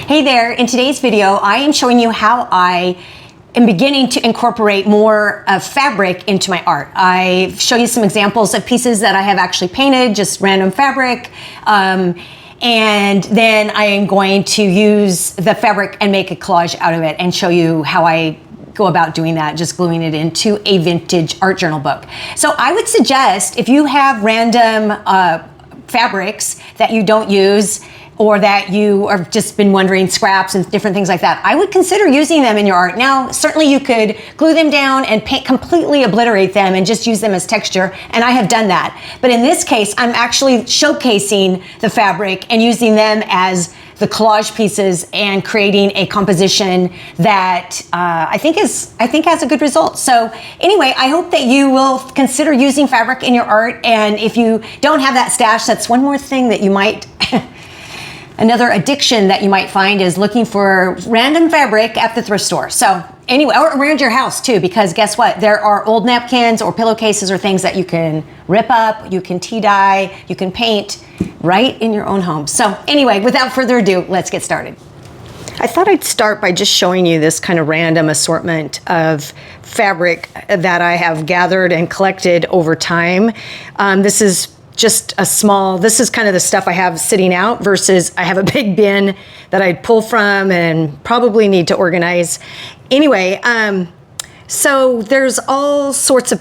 Hey there, in today's video, I am showing you how I am beginning to incorporate more of fabric into my art. I show you some examples of pieces that I have actually painted, just random fabric, and then I am going to use the fabric and make a collage out of it and show you how I go about doing that, just gluing it into a vintage art journal book. So I would suggest if you have random fabrics that you don't use, or that you have just been wondering, scraps and different things like that, I would consider using them in your art. Now, certainly you could glue them down and completely obliterate them and just use them as texture, and I have done that. But in this case, I'm actually showcasing the fabric and using them as the collage pieces and creating a composition that I think has a good result. So anyway, I hope that you will consider using fabric in your art, and if you don't have that stash, that's one more thing that you might another addiction that you might find is looking for random fabric at the thrift store. So anyway, or around your house too, because guess what? There are old napkins or pillowcases or things that you can rip up, you can tea dye, you can paint right in your own home. So anyway, without further ado, let's get started. I thought I'd start by just showing you this kind of random assortment of fabric that I have gathered and collected over time. This is just a small, this is kind of the stuff I have sitting out versus I have a big bin that I'd pull from and probably need to organize. Anyway, so there's all sorts of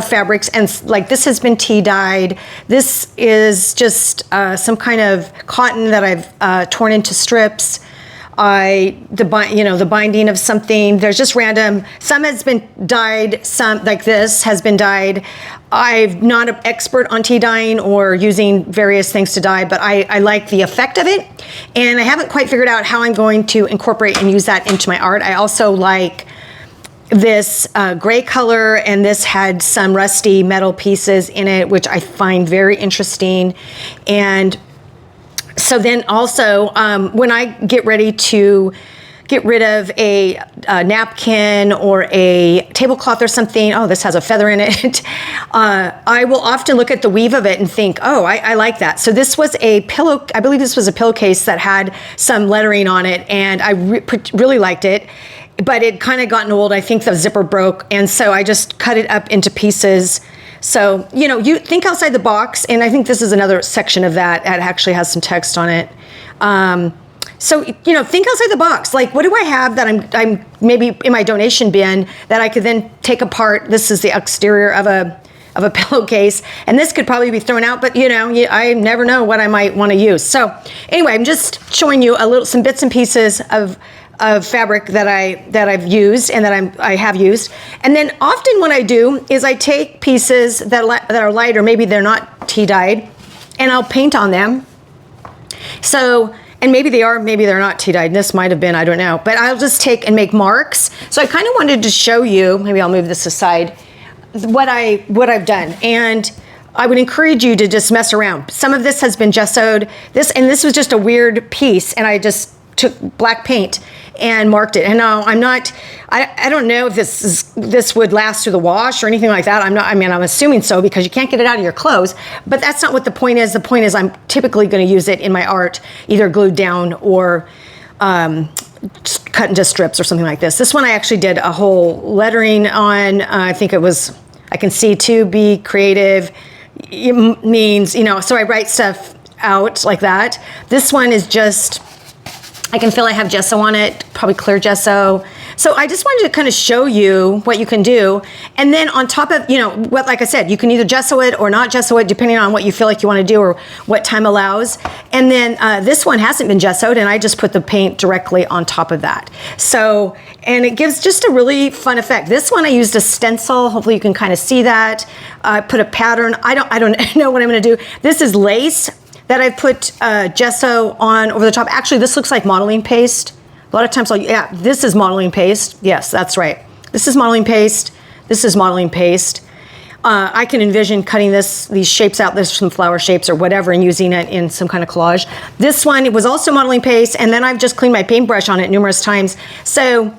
fabrics, and like this has been tea dyed. This is just some kind of cotton that I've torn into strips. The binding of something. There's just random. Some has been dyed. Some, like this, has been dyed. I'm not an expert on tea dyeing or using various things to dye, but I like the effect of it, and I haven't quite figured out how I'm going to incorporate and use that into my art. I also like this gray color, and this had some rusty metal pieces in it, which I find very interesting. And so then also, when I get ready to get rid of a napkin or a tablecloth or something, oh, this has a feather in it, I will often look at the weave of it and think, oh, I like that. So this was a pillow, I believe this was a pillowcase that had some lettering on it, and I really liked it, but it kind of gotten old. I think the zipper broke, and so I just cut it up into pieces. So, you think outside the box, and I think this is another section of that. It actually has some text on it. So, think outside the box. Like, what do I have that I'm maybe in my donation bin that I could then take apart? This is the exterior of a pillowcase, and this could probably be thrown out, but I never know what I might want to use. So anyway, I'm just showing you some bits and pieces of fabric that I've used and that I have used. And then often what I do is I take pieces that are light, or maybe they're not tea dyed, and I'll paint on them. So, and maybe they are, maybe they're not tea dyed. This might have been, I don't know. But I'll just take and make marks. So I kind of wanted to show you, maybe I'll move this aside, what I've done. And I would encourage you to just mess around. Some of this has been gessoed. This was just a weird piece, and I just took black paint and marked it. And now I don't know if this would last through the wash or anything like that. I'm assuming so, because you can't get it out of your clothes, but that's not what the point is. The point is I'm typically going to use it in my art, either glued down or cut into strips or something like this. This one I actually did a whole lettering on. I think it was, I can see to be creative. It means, so I write stuff out like that. This one is just, I can feel I have gesso on it, probably clear gesso. So I just wanted to kind of show you what you can do. And then on top of, like I said, you can either gesso it or not gesso it, depending on what you feel like you want to do or what time allows. And then this one hasn't been gessoed, and I just put the paint directly on top of that. So, and it gives just a really fun effect. This one I used a stencil. Hopefully you can kind of see that. I put a pattern. I don't know what I'm going to do. This is lace that I put gesso on over the top. Actually, this looks like modeling paste. A lot of times, this is modeling paste. Yes, that's right. This is modeling paste. This is modeling paste. I can envision cutting these shapes out, there's some flower shapes or whatever, and using it in some kind of collage. This one, it was also modeling paste, and then I've just cleaned my paintbrush on it numerous times. So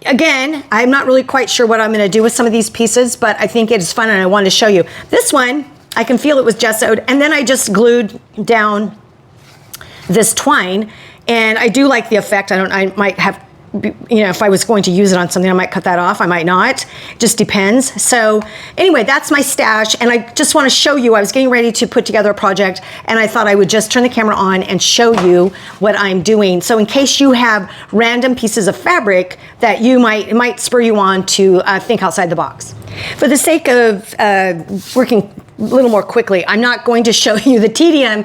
again, I'm not really quite sure what I'm going to do with some of these pieces, but I think it is fun, and I wanted to show you. This one, I can feel it was gessoed, and then I just glued down this twine, And I do like the effect. I might have, if I was going to use it on something, I might cut that off. I might not. Just depends. So anyway, that's my stash. And I just want to show you, I was getting ready to put together a project, and I thought I would just turn the camera on and show you what I'm doing. So in case you have random pieces of fabric that it might spur you on to think outside the box. For the sake of working a little more quickly, I'm not going to show you the tedium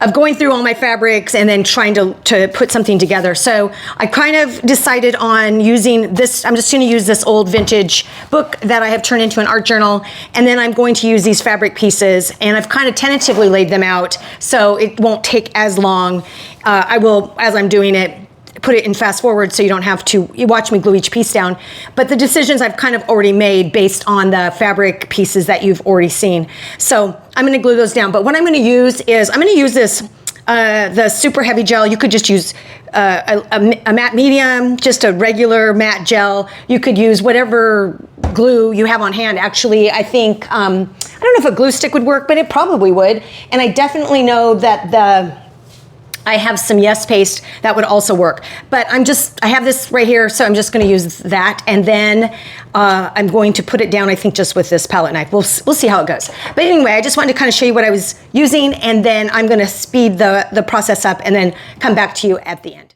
of going through all my fabrics and then trying to put something together. So I kind of decided on using this. I'm just going to use this old vintage book that I have turned into an art journal, and then I'm going to use these fabric pieces, and I've kind of tentatively laid them out so it won't take as long. I will, as I'm doing it, put it in fast forward so you don't have to watch me glue each piece down. But the decisions I've kind of already made based on the fabric pieces that you've already seen. So I'm gonna glue those down. But what I'm gonna use is, I'm gonna use this, the super heavy gel. You could just use a matte medium, just a regular matte gel. You could use whatever glue you have on hand. Actually, I think, I don't know if a glue stick would work, but it probably would. And I definitely know that I have some Yes paste that would also work. But I have this right here, so I'm just gonna use that. And then I'm going to put it down, I think, just with this palette knife. We'll see how it goes. But anyway, I just wanted to kind of show you what I was using, and then I'm gonna speed the process up and then come back to you at the end.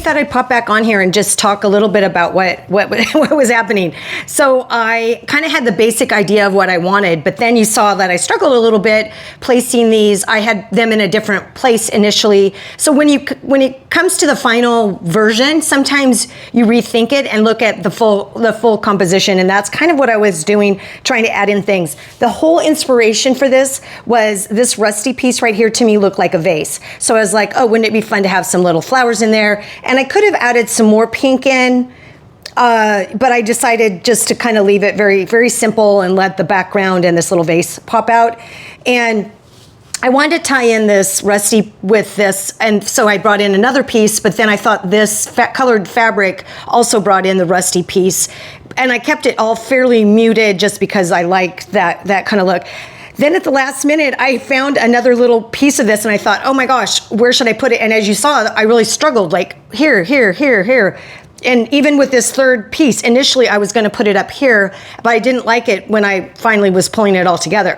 thought I'd pop back on here and just talk a little bit about what was happening. So I kind of had the basic idea of what I wanted, but then you saw that I struggled a little bit placing these. I had them in a different place initially. So when it comes to the final version, sometimes you rethink it and look at the full composition, and that's kind of what I was doing, trying to add in things. The whole inspiration for this was this rusty piece right here. To me looked like a vase. So I was like, oh, wouldn't it be fun to have some little flowers in there? And I could have added some more pink in, but I decided just to kind of leave it very, very simple and let the background and this little vase pop out. And I wanted to tie in this rusty with this, and so I brought in another piece, but then I thought this colored fabric also brought in the rusty piece, and I kept it all fairly muted just because I like that kind of look. Then at the last minute, I found another little piece of this, and I thought, oh my gosh, where should I put it? And as you saw, I really struggled, like here, here, here, here. And even with this third piece, initially I was going to put it up here, but I didn't like it when I finally was pulling it all together.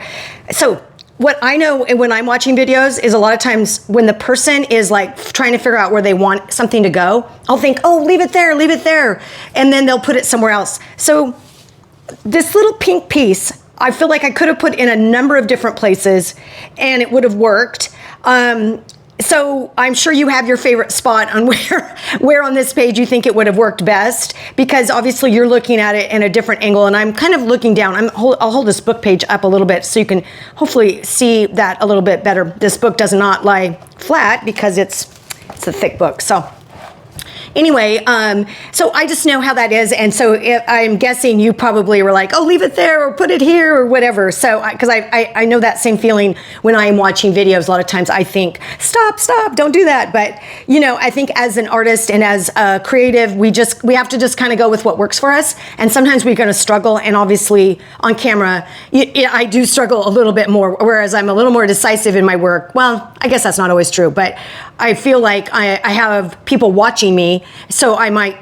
So what I know when I'm watching videos is a lot of times when the person is like trying to figure out where they want something to go, I'll think, oh, leave it there, and then they'll put it somewhere else. So this little pink piece, I feel like I could have put in a number of different places and it would have worked. So I'm sure you have your favorite spot on where on this page you think it would have worked best, because obviously you're looking at it in a different angle, and I'm kind of looking down. I'll hold this book page up a little bit so you can hopefully see that a little bit better. This book does not lie flat because it's a thick book. So anyway, so I just know how that is, and so I'm guessing you probably were like, oh, leave it there or put it here or whatever. So, because I know that same feeling when I am watching videos. A lot of times I think, stop, don't do that. But, you know, I think as an artist and as a creative, we have to just kind of go with what works for us. And sometimes we're going to struggle, and obviously on camera, I do struggle a little bit more, whereas I'm a little more decisive in my work. Well, I guess that's not always true, but I feel like I have people watching me, so I might,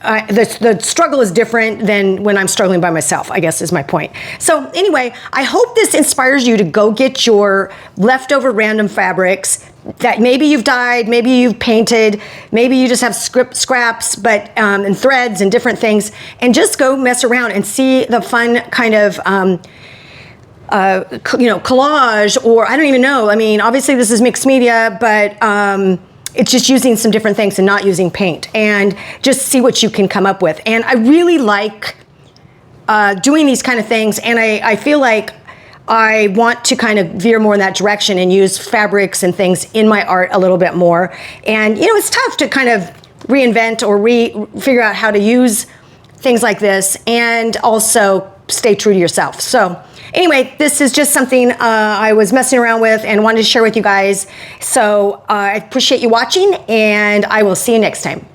the struggle is different than when I'm struggling by myself, I guess is my point. So anyway, I hope this inspires you to go get your leftover random fabrics that maybe you've dyed, maybe you've painted, maybe you just have scraps, but and threads and different things, and just go mess around and see the fun kind of collage, or I don't even know. I mean, obviously this is mixed media, but it's just using some different things and not using paint, and just see what you can come up with. And I really like doing these kind of things, and I feel like I want to kind of veer more in that direction and use fabrics and things in my art a little bit more. And, you know, it's tough to kind of reinvent or figure out how to use things like this and also stay true to yourself. So anyway, this is just something I was messing around with and wanted to share with you guys. So I appreciate you watching, and I will see you next time.